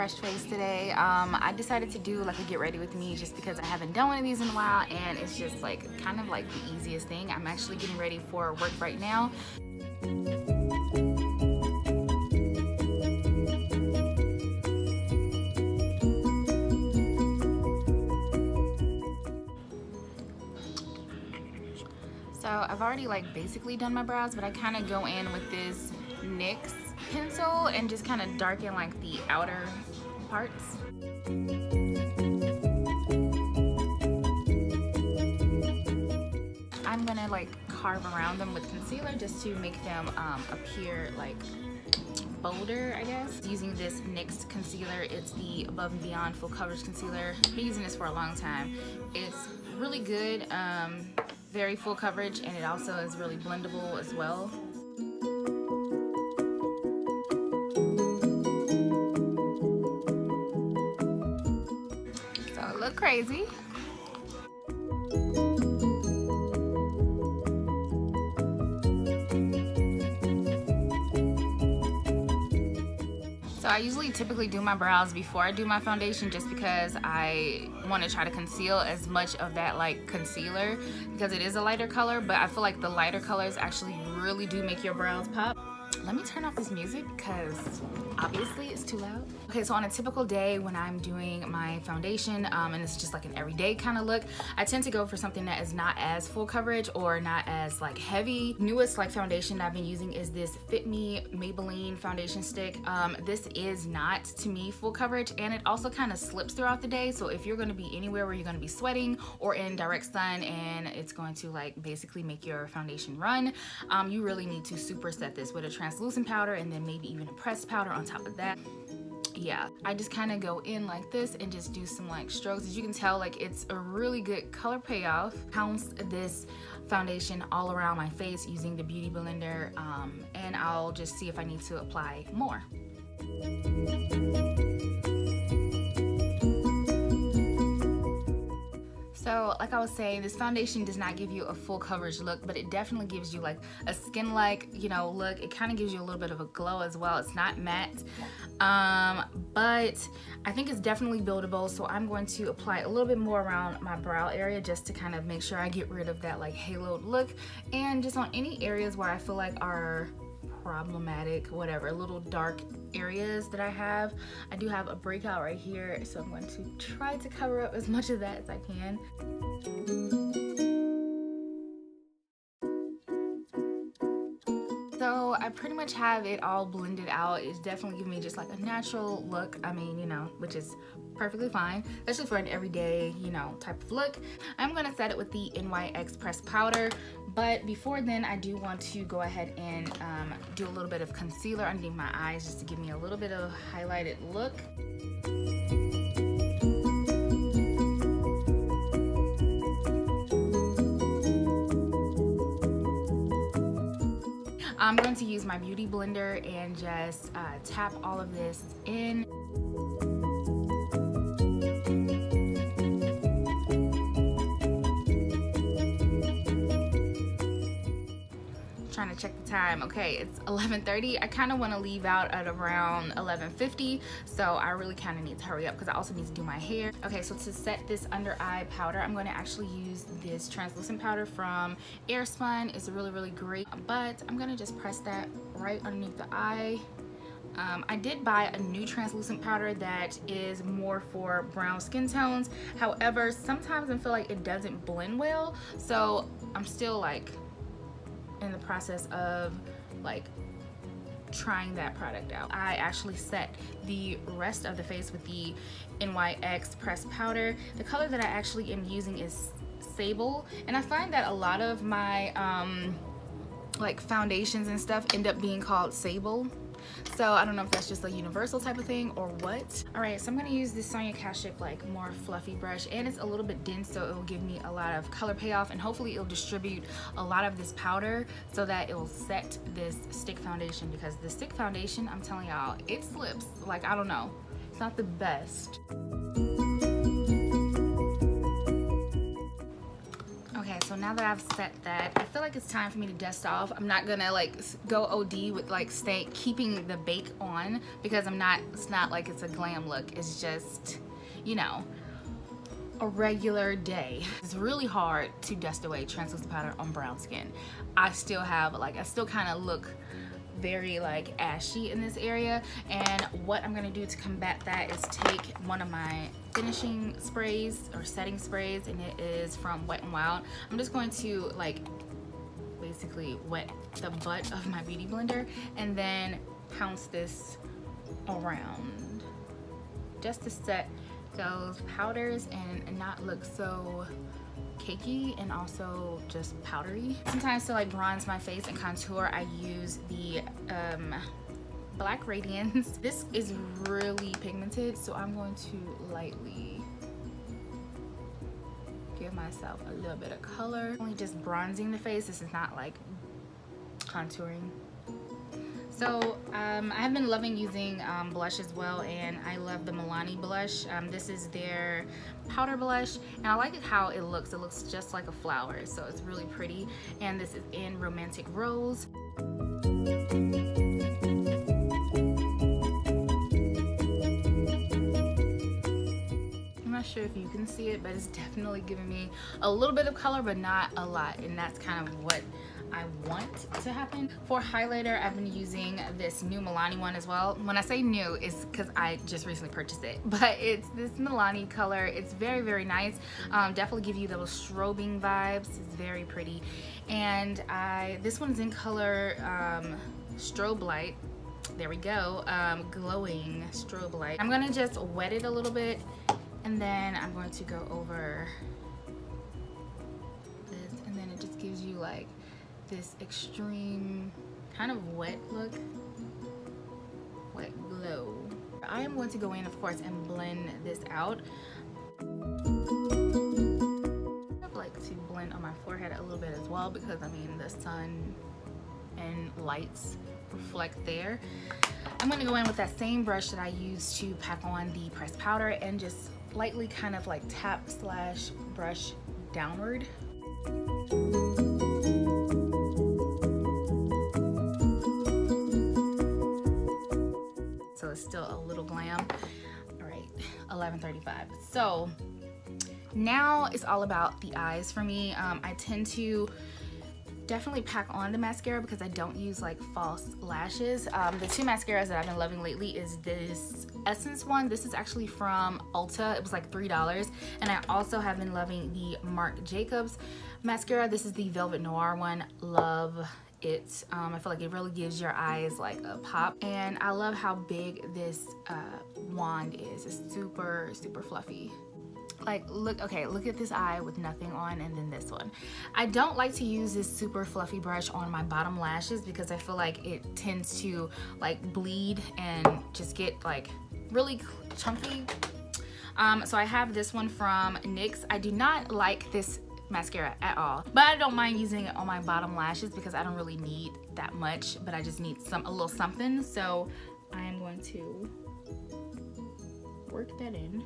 fresh face today. I decided to do like a get ready with me just because I haven't done one of these in a while, and it's just like kind of like the easiest thing. I'm actually getting ready for work right now. So I've already like basically done my brows, but I kind of go in with this NYX pencil and just kind of darken like the outer parts. I'm gonna like carve around them with concealer just to make them appear like bolder, I guess. Using this NYX concealer, it's the Above and Beyond Full Coverage Concealer. I've been using this for a long time. It's really good, very full coverage, and it also is really blendable as well. So it look crazy. So I usually typically do my brows before I do my foundation just because I want to try to conceal as much of that like concealer because it is a lighter color, but I feel like the lighter colors actually really do make your brows pop. Let me turn off this music because obviously it's too loud. Okay, so on a typical day when I'm doing my foundation and it's just like an everyday kind of look, I tend to go for something that is not as full coverage or not as like heavy. Newest like foundation that I've been using is this Fit Me Maybelline foundation stick. This is not, to me, full coverage, and it also kind of slips throughout the day. So if you're going to be anywhere where you're going to be sweating or in direct sun and it's going to like basically make your foundation run, you really need to superset this with a translucent powder and then maybe even a pressed powder on top of that. Yeah, I just kind of go in like this and just do some like strokes. As you can tell, like it's a really good color payoff. Pounce this foundation all around my face using the Beauty Blender, and I'll just see if I need to apply more. So like I was saying, this foundation does not give you a full coverage look, but it definitely gives you like a skin-like, you know, look. It kind of gives you a little bit of a glow as well. It's not matte, but I think it's definitely buildable. So I'm going to apply a little bit more around my brow area just to kind of make sure I get rid of that like haloed look, and just on any areas where I feel like are problematic, whatever, little dark areas that I have. I do have a breakout right here, so I'm going to try to cover up as much of that as I can. So I pretty much have it all blended out. It's definitely giving me just like a natural look. I mean, you know, which is perfectly fine, especially for an everyday, you know, type of look. I'm gonna set it with the NYX pressed powder, but before then I do want to go ahead and do a little bit of concealer underneath my eyes just to give me a little bit of highlighted look. I'm going to use my Beauty Blender and just tap all of this in. Trying to check the time. Okay, it's 11:30. I kind of want to leave out at around 11:50, so I really kind of need to hurry up because I also need to do my hair. Okay, so to set this under eye powder, I'm going to actually use this translucent powder from Airspun. It's really great, but I'm going to just press that right underneath the eye. I did buy a new translucent powder that is more for brown skin tones. However, sometimes I feel like it doesn't blend well, so I'm still like in the process of like trying that product out. I actually set the rest of the face with the NYX pressed powder. The color that I actually am using is Sable, and I find that a lot of my like foundations and stuff end up being called Sable. So I don't know if that's just a universal type of thing or what. All right, so I'm gonna use this Sonia Kashuk like more fluffy brush, and it's a little bit dense, so it will give me a lot of color payoff, and hopefully it'll distribute a lot of this powder so that it will set this stick foundation, because the stick foundation, I'm telling y'all, it slips. Like, I don't know, it's not the best. Okay, so so now that I've set that, I feel like it's time for me to dust off. I'm not gonna like go OD with like keeping the bake on, because it's not like it's a glam look. It's just, you know, a regular day. It's really hard to dust away translucent powder on brown skin. I still kind of look very like ashy in this area, and what I'm gonna do to combat that is take one of my finishing sprays or setting sprays, and it is from Wet n Wild. I'm just going to like basically wet the butt of my beauty blender and then pounce this around just to set those powders and not look so cakey and also just powdery. Sometimes to like bronze my face and contour, I use the Black Radiance. This is really pigmented, so I'm going to lightly give myself a little bit of color. Only just bronzing the face. This is not like contouring. So I've been loving using blush as well, and I love the Milani blush. This is their powder blush, and I like how it looks. It looks just like a flower, so it's really pretty. And this is in Romantic Rose. I'm not sure if you can see it, but it's definitely giving me a little bit of color, but not a lot, and that's kind of what I want to happen. For highlighter, I've been using this new Milani one as well. When I say new, it's because I just recently purchased it, but it's this Milani color. It's very, very nice. Definitely give you those strobing vibes. It's very pretty. And this one's in color Strobe Light. There we go. Glowing Strobe Light. I'm gonna just wet it a little bit, and then I'm going to go over this, and then it just gives you like this extreme kind of wet look, wet glow. I am going to go in, of course, and blend this out. I like to blend on my forehead a little bit as well, because I mean the sun and lights reflect there. I'm going to go in with that same brush that I used to pack on the pressed powder and just lightly kind of like tap slash brush downward. So it's still a little glam. All right, 11:35. So now it's all about the eyes for me. I tend to definitely pack on the mascara because I don't use like false lashes. The two mascaras that I've been loving lately is this Essence one. This is actually from Ulta. It was like $3. And I also have been loving the Marc Jacobs mascara. This is the Velvet Noir one. Love it. I feel like it really gives your eyes like a pop, and I love how big this wand is. It's super, super fluffy. Like, look at this eye with nothing on, and then this one. I don't like to use this super fluffy brush on my bottom lashes because I feel like it tends to like bleed and just get like really chunky. So I have this one from NYX. I do not like this mascara at all, but I don't mind using it on my bottom lashes because I don't really need that much, but I just need a little something. So I am going to work that in.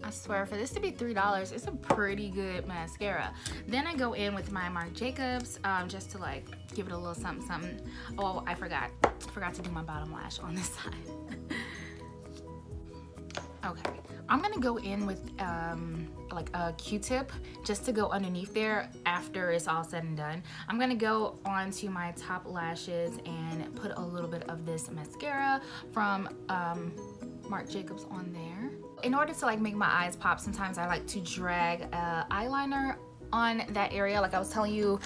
I swear, for this to be $3, it's a pretty good mascara. Then I go in with my Marc Jacobs just to like give it a little something, something. Oh, I forgot to do my bottom lash on this side. Okay, I'm gonna go in with like a Q-tip just to go underneath there after it's all said and done. I'm gonna go onto my top lashes and put a little bit of this mascara from Marc Jacobs on there. In order to like make my eyes pop, sometimes I like to drag eyeliner on that area. Like I was telling you,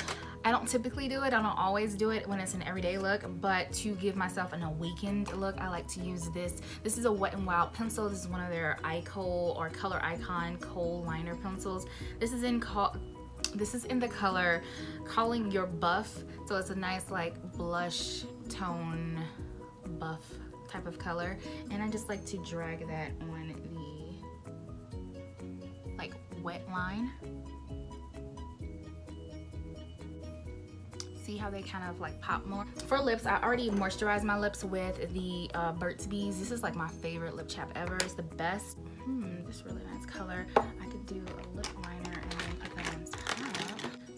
I don't typically do it. I don't always do it when it's an everyday look, but to give myself an awakened look, I like to use this. This is a Wet n Wild pencil. This is one of their eye kohl or color icon kohl liner pencils. This is in the color Calling Your Buff. So it's a nice like blush tone buff type of color, and I just like to drag that on the like wet line. See how they kind of like pop more. For lips, I already moisturized my lips with the Burt's Bees. This is like my favorite lip chap ever. It's the best. This really nice color. I could do a lip liner and then put that on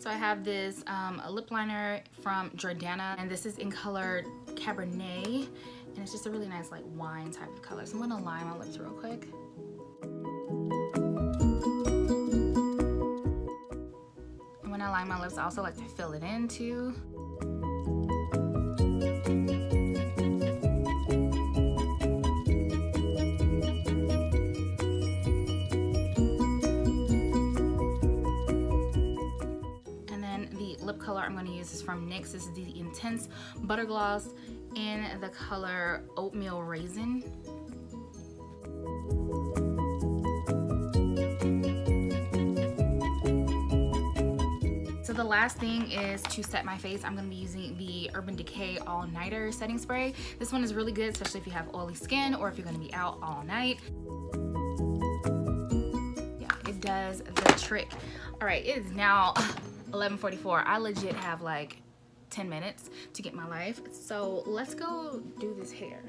So I have this lip liner from Jordana, and this is in color Cabernet, and it's just a really nice like wine type of color. So I'm gonna line my lips real quick. And when I line my lips, I also like to fill it in too. Lip color I'm going to use is from NYX. This is the Intense Butter Gloss in the color Oatmeal Raisin. So the last thing is to set my face. I'm going to be using the Urban Decay All Nighter Setting Spray. This one is really good, especially if you have oily skin or if you're going to be out all night. Yeah, it does the trick. All right, it is now 11:44. I legit have like 10 minutes to get my life. So let's go do this hair.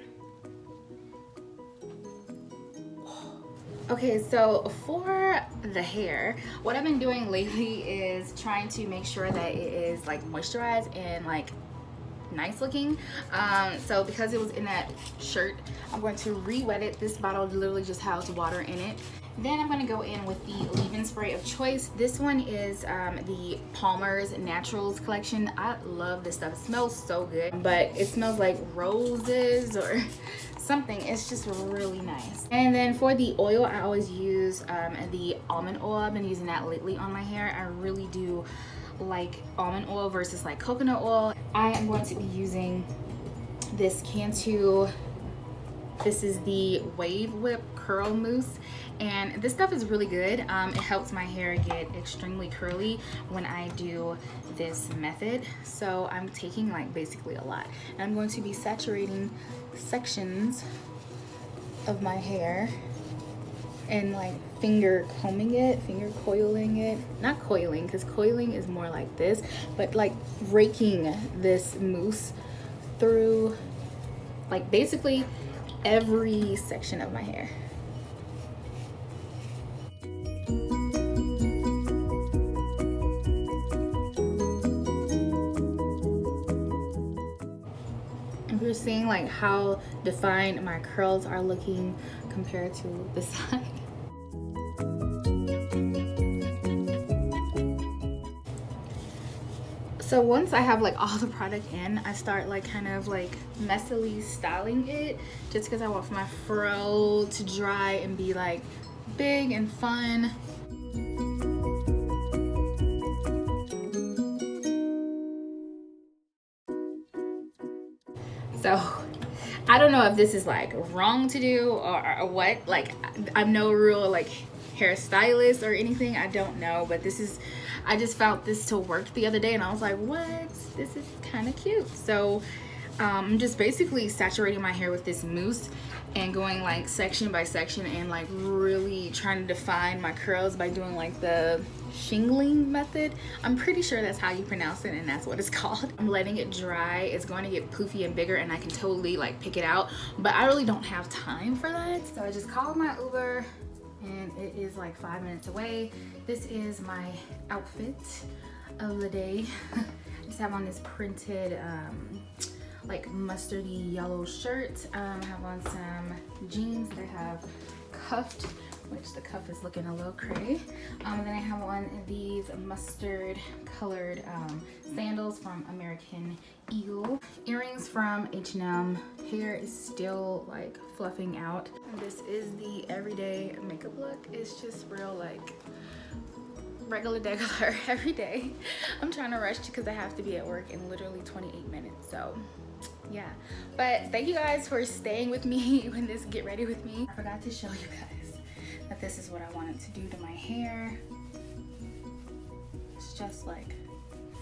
Okay, so for the hair, what I've been doing lately is trying to make sure that it is like moisturized and like nice looking. So because it was in that shirt, I'm going to re-wet it. This bottle literally just has water in it. Then I'm going to go in with the leave-in spray of choice. This one is the Palmer's Naturals collection. I love this stuff. It smells so good, but it smells like roses or something. It's just really nice. And then for the oil, I always use the almond oil. I've been using that lately on my hair. I really do like almond oil versus like coconut oil. I am going to be using this Cantu. This is the Wave Whip Curl Mousse, and this stuff is really good. It helps my hair get extremely curly when I do this method. So I'm taking like basically a lot, and I'm going to be saturating sections of my hair and like finger combing it, finger coiling it. Not coiling, because coiling is more like this, but like raking this mousse through like basically every section of my hair. And we're seeing like how defined my curls are looking compared to the side. So once I have like all the product in, I start like kind of like messily styling it, just because I want my fro to dry and be like big and fun. So I don't know if this is like wrong to do or what. Like I'm no real like hairstylist or anything, I don't know, but this is, I just found this to work the other day and I was like, what? This is kind of cute. So I'm just basically saturating my hair with this mousse and going like section by section and like really trying to define my curls by doing like the shingling method. I'm pretty sure that's how you pronounce it and that's what it's called. I'm letting it dry. It's going to get poofy and bigger and I can totally like pick it out, but I really don't have time for that. So I just called my Uber and it is like 5 minutes away. This is my outfit of the day. I just have on this printed like mustardy yellow shirt. I have on some jeans that I have cuffed, which the cuff is looking a little cray. And then I have on these mustard colored sandals from American Eagle. Earrings from H&M. Hair is still like fluffing out. And this is the everyday makeup look. It's just real like regular degular every day. I'm trying to rush because I have to be at work in literally 28 minutes. So yeah, but thank you guys for staying with me when this get ready with me. I forgot to show you guys that this is what I wanted to do to my hair. It's just like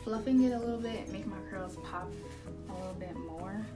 fluffing it a little bit, make my curls pop a little bit more.